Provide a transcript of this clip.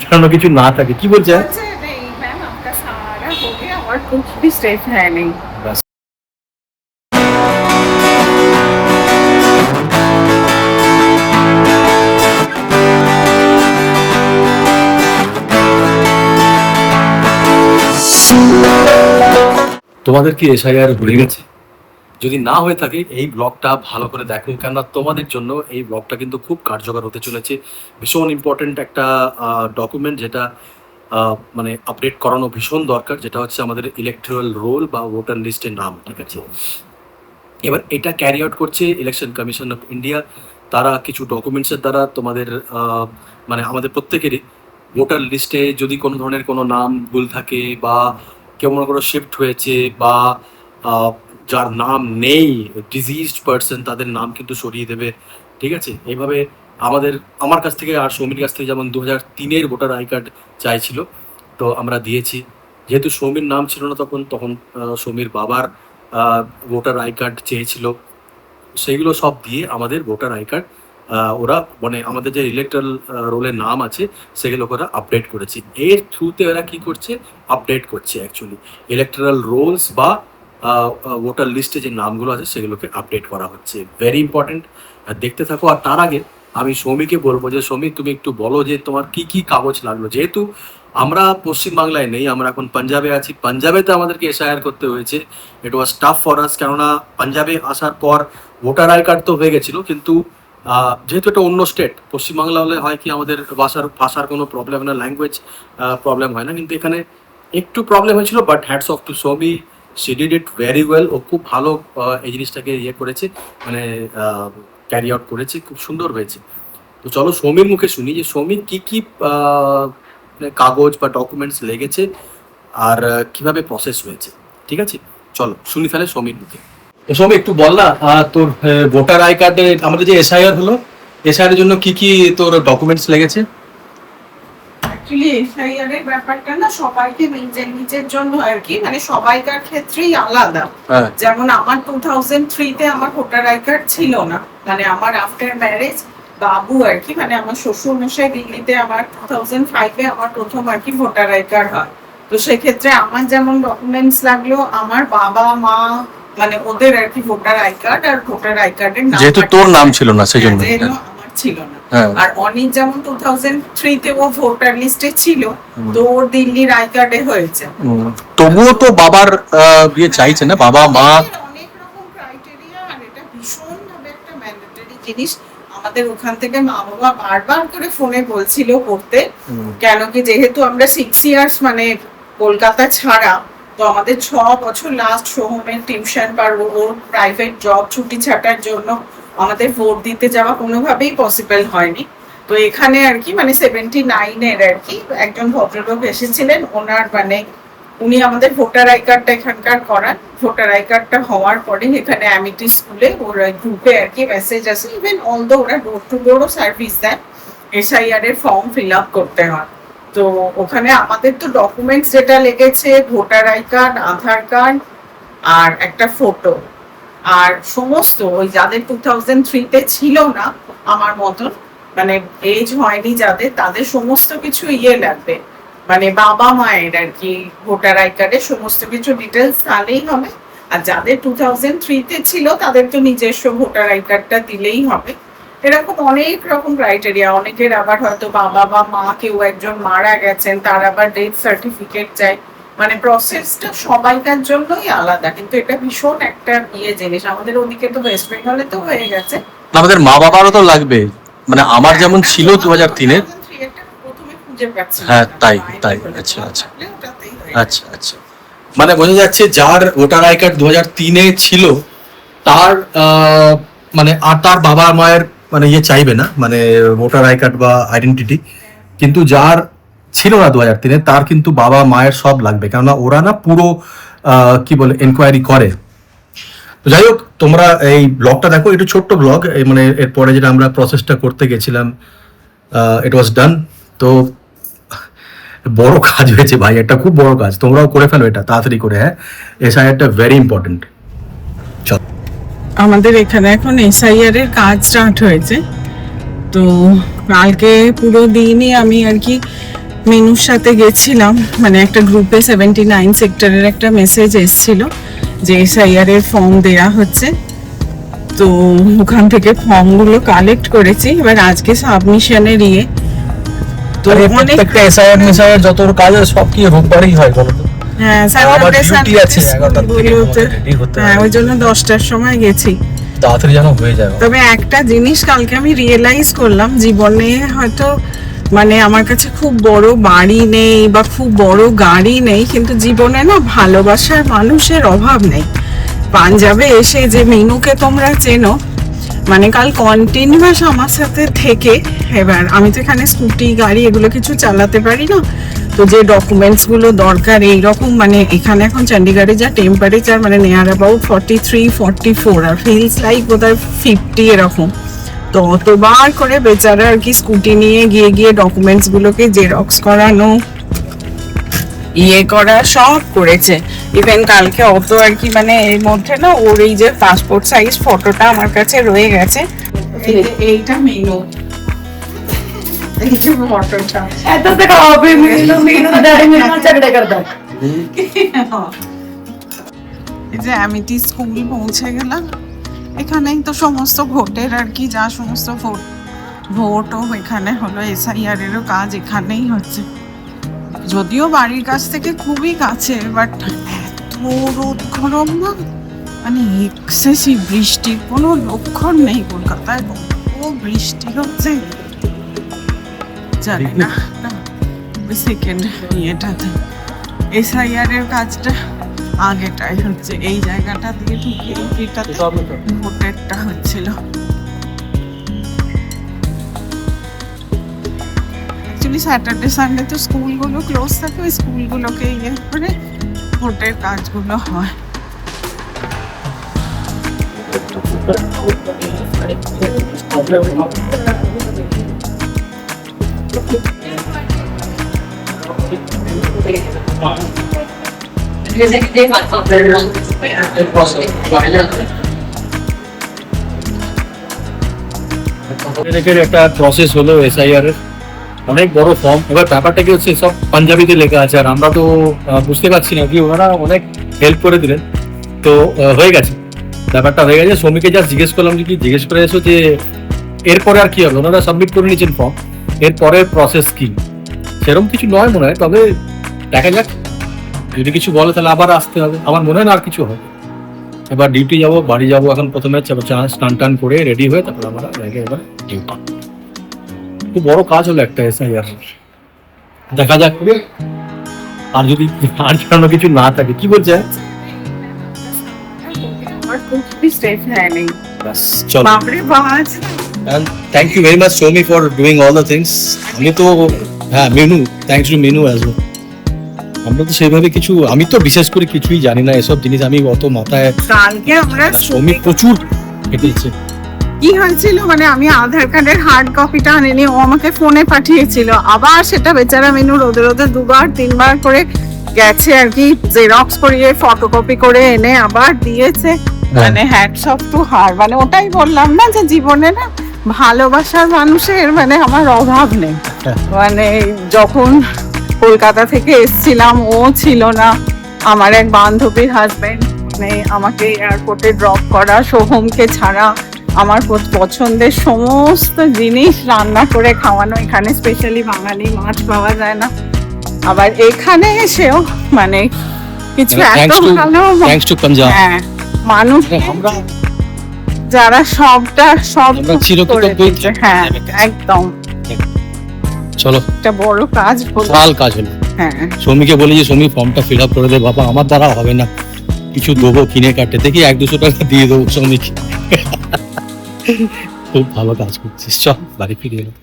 জানানো কিছু না থাকে কি বলছে? बोलছে नहीं मैम आपका सारा हो गया और कुछ भी स्टेप है नहीं। ব্যাস। তোমাদের কি এসআইআর হয়ে গেছে? যদি না হয়ে থাকে এই ব্লগটা ভালো করে দেখো, কেননা তোমাদের জন্য এই ব্লগটা কিন্তু খুব কার্যকর হতে চলেছে। ভীষণ ইম্পর্ট্যান্ট একটা ডকুমেন্ট, যেটা মানে আপডেট করানো ভীষণ দরকার, যেটা হচ্ছে আমাদের ইলেকট্রাল রোল বা ভোটার লিস্টের নাম। ঠিক আছে, এবার এটা ক্যারি আউট করছে ইলেকশন কমিশন অফ ইন্ডিয়া। তারা কিছু ডকুমেন্টসের দ্বারা তোমাদের মানে আমাদের প্রত্যেকেরই ভোটার লিস্টে যদি কোনো ধরনের কোনো নাম ভুল থাকে, বা কেউ মনে করো শিফট হয়েছে, বা যার নাম নেই, ডিজিজড পার্সন, তাদের নাম কিন্তু সরিয়ে দেবে। ঠিক আছে, এইভাবে আমার কাছ থেকে আর সৌমির কাছ থেকে যেমন 2003-এর ভোটার আই কার্ড চাইছিল, তো আমরা দিয়েছি। যেহেতু সৌমির নাম ছিল না তখন সৌমির বাবার ভোটার আই কার্ড চেয়েছিল, সেইগুলো সব দিয়ে আমাদের ভোটার আই কার্ড ওরা মানে আমাদের যে ইলেকট্রাল রোলের নাম আছে সেগুলো ওরা আপডেট করেছে। এর থ্রুতে ওরা কি করছে, আপডেট করছে অ্যাকচুয়ালি ইলেকট্রাল রোলস বা ভোটার লিস্টে যে নামগুলো আছে সেগুলোকে আপডেট করা হচ্ছে। ভেরি ইম্পর্টেন্ট, দেখতে থাকো। আর তার আগে আমি সৌমিকে বলবো যে সৌমিক, তুমি একটু বলো যে তোমার কি কি কাগজ লাগলো। যেহেতু আমরা পশ্চিমবাংলায় নেই, আমরা এখন পাঞ্জাবে আছি। পাঞ্জাবেতে আমাদেরকে এসআইআর করতে হয়েছে। ইট ওয়াজ টাফ ফর আস, কেননা পাঞ্জাবে আসার পর ভোটার আই কার্ড তো হয়ে গেছিলো, কিন্তু যেহেতু এটা অন্য স্টেট, পশ্চিমবাংলা হলে হয় কি আমাদের ভাষার কোনো প্রবলেম না, ল্যাঙ্গুয়েজ প্রবলেম হয় না, কিন্তু এখানে একটু প্রবলেম হয়েছিল। But hats off to Soumi, she did it very well. ও খুব ভালো এই জিনিসটাকে করেছে, মানে ক্যারি আউট করেছে, খুব সুন্দর হয়েছে। তো চলো সৌমির মুখে শুনি যে সৌমির কি কি মানে কাগজ বা ডকুমেন্টস লেগেছে আর কিভাবে প্রসেস হয়েছে। ঠিক আছে, চলো শুনি ফেলে সৌমির মুখে। তো সৌমি একটু বল না, তোর ভোটার আই কার্ডে আমাদের যে এসআইআর হলো, এসআইআর এর জন্য কি কি তোর ডকুমেন্টস লেগেছে? অ্যাকচুয়ালি এসআইআর এর ব্যাপারটা না সবাইকে নিজের নিজের জন্য আর কি, মানে সবাইকার ক্ষেত্রেই আলাদা। যেমন আমার 2003-তে আমার ভোটার আই কার্ড ছিল না, মানে আমার আফটার ম্যারেজ বাবু আর কি, মানে আমার শ্বশুর মশাই দিল্লিতে, আমার 2005-এ আমার প্রথম আর কি ভোটার আই কার্ড হয়। তো সেক্ষেত্রে আমার যেমন ডকুমেন্টস লাগলো, আমার বাবা মা মানে ওদের আর কি ভোটার আই কার্ড আর ভোটার আই কার্ডের নাম, যেহেতু তোর নাম ছিল না সেই জন্য আমার ছিল না। আর অনিক যেমন 2003-তে ও ভোটার লিস্টে ছিল, তো ওর দিল্লির আই কার্ডে হয়েছে। তবুও তো বাবার বিয়ে চাইছে না, বাবা মা অনেক রকম ক্রাইটেরিয়া, আর এটা ভীষণ ভাবে একটা ম্যান্ডেটরি জিনিস। আমাদের ওখান থেকে মা বাবা বারবার করে ফোনে বলছিল করতে, কেন কি যেহেতু আমরা 6 ইয়ার্স মানে কলকাতা ছাড়া, তো আমাদের 6 বছর লাস্ট সোহমের টিউশন বা ওর প্রাইভেট জব ছুটি ছাটার জন্য আমাদের ভোট দিতে যাওয়া কোনোভাবেই পসিবল হয়নি। তো এখানে আর কি মানে 79-এর আর কি একজন ভদ্রলোক এসেছিলেন, ওনার মানে উনি আমাদের ভোটার আই কার্ডটা এখানকার করান। ভোটার আই কার্ডটা হওয়ার পরে এখানে অ্যামিটি স্কুলে ওরা গ্রুপে আর কি মেসেজ আসে, ইভেন অলদো ওরা ডোর টু ডোরও সার্ভিস দেয়, এসআইআর এর ফর্ম ফিল আপ করতে হয়। তো ওখানে আমাদের তো ডকুমেন্টস যেটা লেগেছে, voter I card, Aadhaar card আর একটা ফটো, আর সমস্ত ওই যাদের 2003-তে ছিল না আমার মতন, মানে এজ হয়নি যাদের, তাদের সমস্ত কিছু লাগবে, মানে বাবা মায়ের আর কি ভোটার আই কার্ডে সমস্ত কিছু ডিটেলস তাহলেই হবে। আর যাদের 2003-তে ছিল তাদের তো নিজস্ব ভোটার আই কার্ডটা দিলেই হবে। এরকম অনেক রকম ক্রাইটেরিয়া। অনেকের আবার হয়তো বাবা বা মা কেউ একজন মারা গেছেন, তার আবার ডেথ সার্টিফিকেট চাই, মানে প্রসেসটা সবাইকার জন্যই আলাদা। কিন্তু এটা ভীষণ একটা জিনিস। আমাদের ওদিকে তো ওয়েস্ট বেঙ্গলে তো হয়ে গেছে, আমাদের মা বাবারও তো লাগবে, মানে আমার যেমন ছিল 2003-এর। হ্যাঁ তাই তাই, আচ্ছা আচ্ছা আচ্ছা আচ্ছা, মানে বোঝা যাচ্ছে যার ভোটার আই কার্ড 2003-এ ছিল তার মানে আর তার বাবা মায়ের মানে চাইবে না, মানে ভোটার আই কার্ড বা আইডেন্টিটি। কিন্তু যার ছিল না 2003-এ তার কিন্তু বাবা মায়ের সব লাগবে, কেননা ওরা না পুরো কি বলে এনকোয়ারি করে। তো যাই হোক, তোমরা এই ব্লগটা দেখো, একটু ছোট্ট ব্লগ, মানে এরপরে যেটা আমরা প্রসেসটা করতে গেছিলাম, ইট ওয়াজ ডান। তো বড় কাজ হয়েছে ভাই, একটা খুব বড় কাজ, তোমরাও করে ফেলো এটা তাড়াতাড়ি করে। হ্যাঁ, এসআইআরটা ভেরি ইম্পর্টেন্ট। চল আমাদের এখানে এখন এসআইআর এর কাজ স্টার্ট হয়েছে। তো কালকে পুরো দিনই আমি আর কি মেনুর সাথে গেছিলাম, মানে একটা গ্রুপে 79 সেক্টরের একটা মেসেজ এসেছিল যে এসআইআর এর ফর্ম দেয়া হচ্ছে। তো ওখান থেকে ফর্মগুলো কালেক্ট করেছি, এবার আজকে সাবমিশনের তো প্রত্যেকটা এসআইআর যত কাজ আছে সব কি রোববারই হয় বলো তো? হ্যাঁ আবার ডিউটি আছে 11টা থেকে রেডি হতে হ্যাঁ, হবে, ওই জন্য 10টার সময় গেছি। তাড়াতাড়ি যেন হয়ে যায়। তবে একটা জিনিস কালকে আমি রিয়েলাইজ করলাম, জীবনে হয়তো মানে আমার কাছে খুব বড় বাড়ি নেই বা খুব বড় গাড়ি নেই, কিন্তু জীবনে না ভালোবাসার মানুষের অভাব নেই। পাঞ্জাবে এসে যে মিনুকে তোমরা চেনো, মানে কাল কন্টিনিউয়াস আমার সাথে থেকে, এবার আমি তো এখানে স্কুটি গাড়ি এগুলো কিছু চালাতে পারি না, তো যে ডকুমেন্টস গুলো দরকার এইরকম, মানে এখানে এখন চণ্ডীগড়ে যা টেম্পারেচার মানে নিয়ার অ্যাবাউট 43-44 আর ফিলস লাইক বোধহয় 50 এরকম। তো অতবার করে বেচারা আর কি স্কুটি নিয়ে গিয়ে গিয়ে ডকুমেন্টস গুলোকে জেরক্স করানো করা সব করেছে। ইভেন কালকে অত আর কি মানে এর মধ্যে না ওর এই যে পাসপোর্ট সাইজ ফটোটা আমার কাছে রয়ে গেছে। এইটা মেনু, এইটা ফটোটা এত টাকা হবে মেনু দাঁড়ে মেনু ঝগড়া করতে। এই যে অ্যামিটি স্কুল পৌঁছে গেলাম। এখানেই তো সমস্ত ভোটের আর কি যা সমস্ত ভোটও এখানে হলো, এসআইআর এরও কাজ এখানেই হচ্ছে। যদিও বাড়ির কাছ থেকে খুবই কাছে, বাট এত রোদ গরম না, মানে এক্সেসিভ, বৃষ্টির কোনো লক্ষণ নেই কলকাতায়, ও বৃষ্টি হচ্ছে জানি না। সেকেন্ড ইয়েটাতে এসআইআর এর কাজটা আগেটাই হচ্ছে, এই জায়গাটা দিয়ে ঢুকে এটাতে ভোটেরটা হচ্ছিল। অ্যাকচুয়ালি স্যাটারডে সানডে তো স্কুলগুলো ক্লোজ থাকে, ওই স্কুলগুলোকে ইয়ে করে ভোটের কাজগুলো হয়। একটা প্রসেস হলো এসআইআর এর, অনেক বড় ফর্ম। এবার ব্যাপারটা কি হচ্ছে, সব পাঞ্জাবিতে লেখা আছে আর আমরা তো বুঝতে পারছি না, কি ওনারা অনেক হেল্প করে দিলেন, তো হয়ে গেছে, ব্যাপারটা হয়ে গেছে। শ্রমিকে যা জিজ্ঞেস করলাম, যে কি জিজ্ঞেস করে এসো যে এরপরে আর কি হবে, ওনারা সাবমিট করে নিয়েছেন ফর্ম, এরপরে প্রসেস কি, সেরকম কিছু নয় মনে হয়। তবে দেখা যাক, যদি কিছু বলে তাহলে আবার আসতে হবে, আমার মনে হয় না আর কিছু হবে। এবার ডিউটি যাবো, বাড়ি যাবো, এখন প্রথমে স্নান টান করে রেডি হয়ে তারপর আমরা এবার ডিউটি। খুব বড় কাজ হলো একটা এসআইআর, দেখা যাক। আর যদি আর জানানো কিছু না থাকে, কি বলছে? চলো, thank you very much Soumi for doing all the things. আমি তো হ্যাঁ Menu, thanks to Menu as well. আমরা তো সেইভাবে কিছু, আমি তো বিশেষ করে কিছুই জানি না এসব জিনিস, আমি অত মাথায়। কালকে আমরা সৌমি প্রচুর কেটেছে। কি হয়েছিল, মানে আমি আধার কার্ডের হার্ড কপিটা আনিনি, ও আমাকে ফোনে পাঠিয়েছিল, আবার সেটা বেচারা মেনু রোদে রোদে 2-3 বার করে গেছে আর কি, জেরক্স করিয়ে ফটোকপি করে এনে আবার দিয়েছে। মানে হ্যাটস অফ টু হার। মানে ওটাই বললাম না যে জীবনে না ভালোবাসার মানুষের মানে আমার অভাব নেই। মানে যখন কলকাতা থেকে এসছিলাম ও ছিল না, আমার এক বান্ধবীর হাজবেন্ড মানে আমাকে এয়ারপোর্টে ড্রপ করা, সোহমকে ছাড়া আমার পছন্দের সমস্ত জিনিস রান্না করে খাওয়ানো। এখানে স্পেশালি বাঙালি মাছ পাওয়া যায় না, আবার এখানে এসেও মানে কিছু এত ভালো হ্যাঁ মানুষ যারা সবটা সব করে দিয়েছে। হ্যাঁ একদম, চলো একটা বড় কাজ হলো, কাজ হলো। হ্যাঁ সৌমিকে বলি যে সৌমি ফর্মটা ফিল আপ করে দে বাবা, আমার দ্বারা হবে না, কিছু দেবো কিনে কাটতে, দেখি 100-200 টাকা দিয়ে দেবো সৌমিকে। খুব ভালো কাজ করছিস, চল বাড়ি ফিরে এলাম।